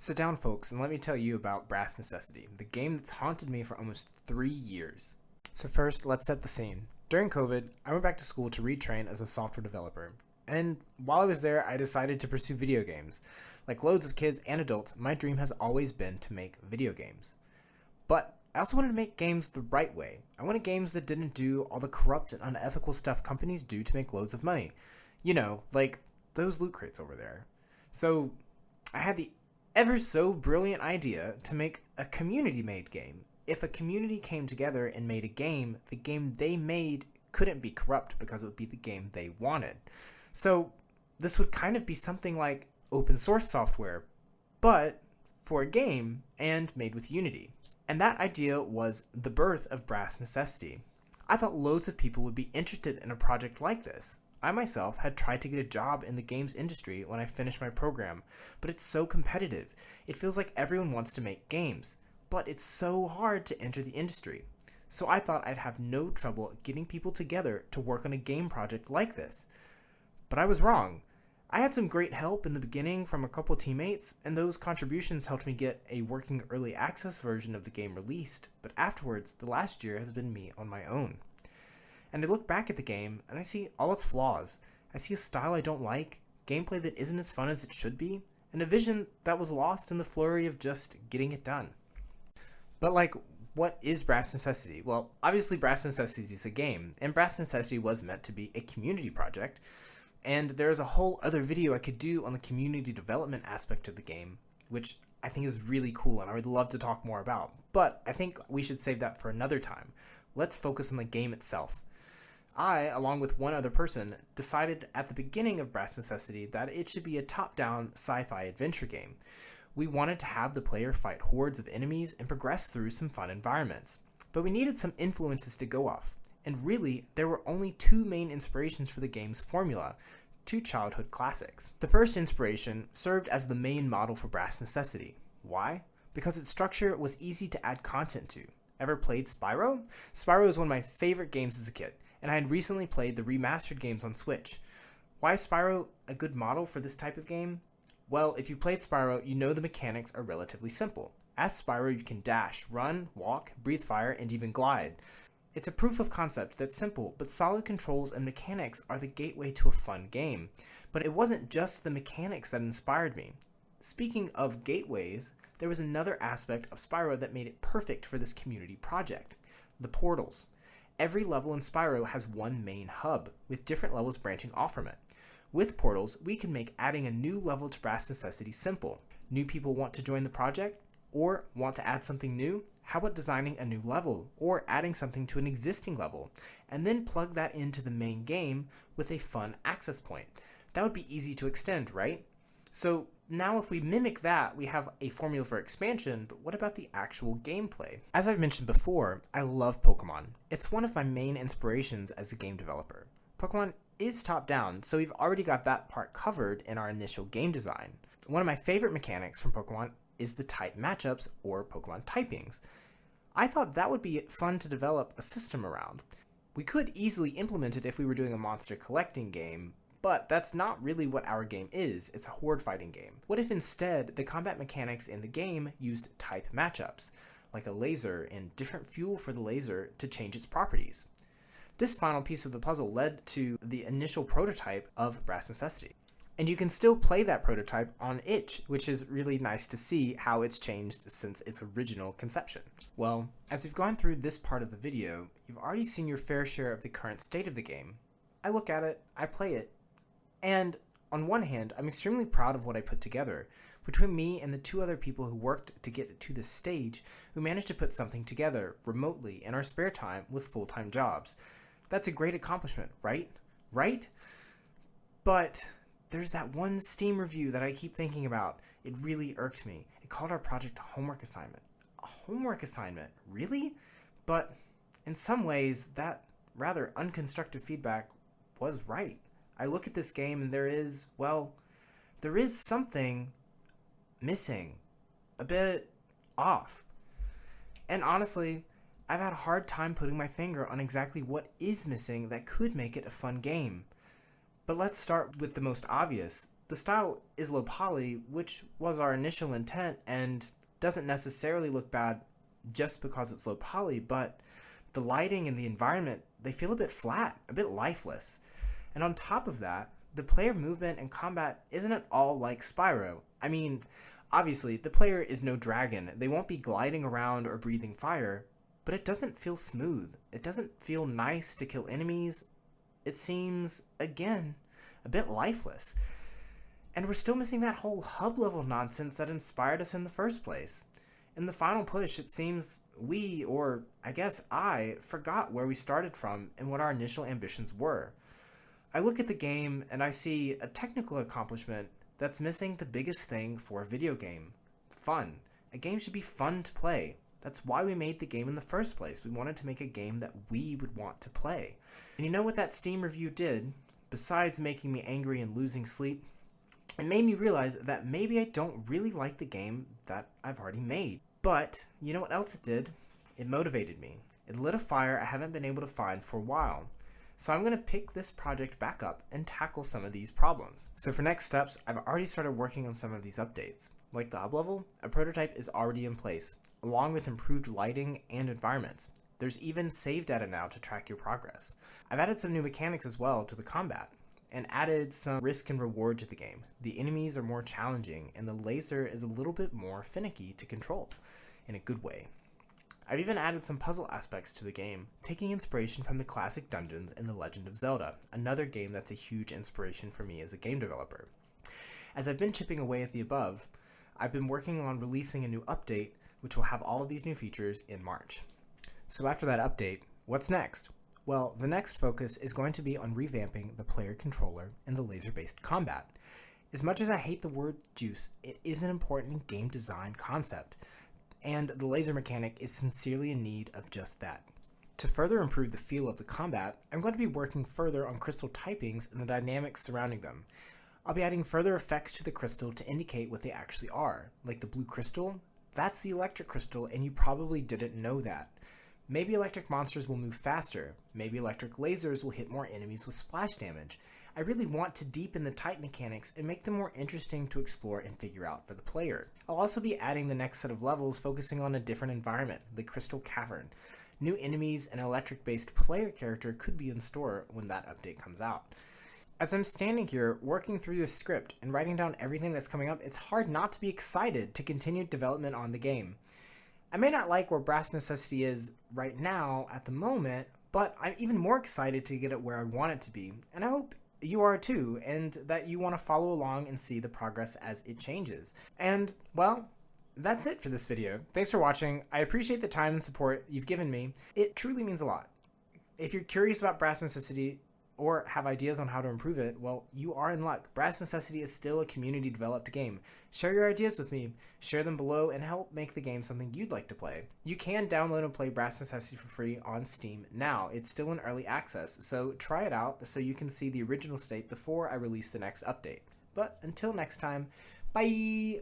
Sit down, folks, and let me tell you about Brass Necessity, the game that's haunted me for almost 3 years. So first, let's set the scene. During COVID, I went back to school to retrain as a software developer. And while I was there, I decided to pursue video games. Like loads of kids and adults, my dream has always been to make video games. But I also wanted to make games the right way. I wanted games that didn't do all the corrupt and unethical stuff companies do to make loads of money. You know, like those loot crates over there. So I had the ever so brilliant idea to make a community-made game. If a community came together and made a game, the game they made couldn't be corrupt because it would be the game they wanted. So this would kind of be something like open source software, but for a game and made with Unity. And that idea was the birth of Brass Necessity. I thought loads of people would be interested in a project like this. I myself had tried to get a job in the games industry when I finished my program, but it's so competitive. It feels like everyone wants to make games, but it's so hard to enter the industry. So I thought I'd have no trouble getting people together to work on a game project like this. But I was wrong. I had some great help in the beginning from a couple teammates, and those contributions helped me get a working early access version of the game released, but afterwards, the last year has been me on my own. And I look back at the game, and I see all its flaws. I see a style I don't like, gameplay that isn't as fun as it should be, and a vision that was lost in the flurry of just getting it done. But what is Brass Necessity? Well, obviously Brass Necessity is a game, and Brass Necessity was meant to be a community project, and there's a whole other video I could do on the community development aspect of the game, which I think is really cool and I would love to talk more about. But I think we should save that for another time. Let's focus on the game itself. I, along with one other person, decided at the beginning of Brass Necessity that it should be a top-down sci-fi adventure game. We wanted to have the player fight hordes of enemies and progress through some fun environments. But we needed some influences to go off. And really, there were only two main inspirations for the game's formula, two childhood classics. The first inspiration served as the main model for Brass Necessity. Why? Because its structure was easy to add content to. Ever played Spyro? Spyro is one of my favorite games as a kid, and I had recently played the remastered games on Switch. Why is Spyro a good model for this type of game? Well, if you played Spyro, you know the mechanics are relatively simple. As Spyro, you can dash, run, walk, breathe fire, and even glide. It's a proof of concept that's simple, but solid controls and mechanics are the gateway to a fun game. But it wasn't just the mechanics that inspired me. Speaking of gateways, there was another aspect of Spyro that made it perfect for this community project: the portals. Every level in Spyro has one main hub, with different levels branching off from it. With portals, we can make adding a new level to Brass Necessity simple. New people want to join the project, or want to add something new? How about designing a new level, or adding something to an existing level, and then plug that into the main game with a fun access point? That would be easy to extend, right? So now if we mimic that, we have a formula for expansion, but what about the actual gameplay? As I've mentioned before, I love Pokemon. It's one of my main inspirations as a game developer. Pokemon is top-down, so we've already got that part covered in our initial game design. One of my favorite mechanics from Pokemon is the type matchups, or Pokemon typings. I thought that would be fun to develop a system around. We could easily implement it if we were doing a monster collecting game, but that's not really what our game is. It's a horde fighting game. What if instead the combat mechanics in the game used type matchups, like a laser and different fuel for the laser to change its properties? This final piece of the puzzle led to the initial prototype of Brass Necessity. And you can still play that prototype on itch, which is really nice to see how it's changed since its original conception. Well, as we've gone through this part of the video, you've already seen your fair share of the current state of the game. I look at it, I play it, and on one hand, I'm extremely proud of what I put together. Between me and the two other people who worked to get it to this stage, we managed to put something together remotely in our spare time with full-time jobs. That's a great accomplishment, right? Right? But there's that one Steam review that I keep thinking about. It really irked me. It called our project a homework assignment. A homework assignment? Really? But in some ways, that rather unconstructive feedback was right. I look at this game and there is something missing. A bit off. And honestly, I've had a hard time putting my finger on exactly what is missing that could make it a fun game. But let's start with the most obvious. The style is low poly, which was our initial intent, and doesn't necessarily look bad just because it's low poly, but the lighting and the environment, they feel a bit flat, a bit lifeless. And on top of that, the player movement and combat isn't at all like Spyro. I mean, obviously, the player is no dragon. They won't be gliding around or breathing fire, but it doesn't feel smooth. It doesn't feel nice to kill enemies. It seems, again, a bit lifeless. And we're still missing that whole hub level nonsense that inspired us in the first place. In the final push, it seems we, or I guess I, forgot where we started from and what our initial ambitions were. I look at the game and I see a technical accomplishment that's missing the biggest thing for a video game: fun. A game should be fun to play. That's why we made the game in the first place. We wanted to make a game that we would want to play. And you know what that Steam review did? Besides making me angry and losing sleep, it made me realize that maybe I don't really like the game that I've already made. But you know what else it did? It motivated me. It lit a fire I haven't been able to find for a while. So I'm going to pick this project back up and tackle some of these problems. So for next steps, I've already started working on some of these updates. Like the hub level, a prototype is already in place, along with improved lighting and environments. There's even save data now to track your progress. I've added some new mechanics as well to the combat, and added some risk and reward to the game. The enemies are more challenging, and the laser is a little bit more finicky to control, in a good way. I've even added some puzzle aspects to the game, taking inspiration from the classic dungeons in The Legend of Zelda, another game that's a huge inspiration for me as a game developer. As I've been chipping away at the above, I've been working on releasing a new update, which will have all of these new features in March. So after that update, what's next? Well, the next focus is going to be on revamping the player controller and the laser-based combat. As much as I hate the word juice, it is an important game design concept, and the laser mechanic is sincerely in need of just that. To further improve the feel of the combat, I'm going to be working further on crystal typings and the dynamics surrounding them. I'll be adding further effects to the crystal to indicate what they actually are, like the blue crystal. That's the electric crystal, and you probably didn't know that. Maybe electric monsters will move faster. Maybe electric lasers will hit more enemies with splash damage. I really want to deepen the type mechanics and make them more interesting to explore and figure out for the player. I'll also be adding the next set of levels focusing on a different environment, the Crystal Cavern. New enemies and electric-based player character could be in store when that update comes out. As I'm standing here working through this script and writing down everything that's coming up, it's hard not to be excited to continue development on the game. I may not like where Brass Necessity is right now at the moment, but I'm even more excited to get it where I want it to be, and I hope you are too, and that you want to follow along and see the progress as it changes. And, well, that's it for this video. Thanks for watching. I appreciate the time and support you've given me. It truly means a lot. If you're curious about Brass Necessity, or have ideas on how to improve it, well, you are in luck. Brass Necessity is still a community-developed game. Share your ideas with me, share them below, and help make the game something you'd like to play. You can download and play Brass Necessity for free on Steam now. It's still in early access, so try it out so you can see the original state before I release the next update. But until next time, bye!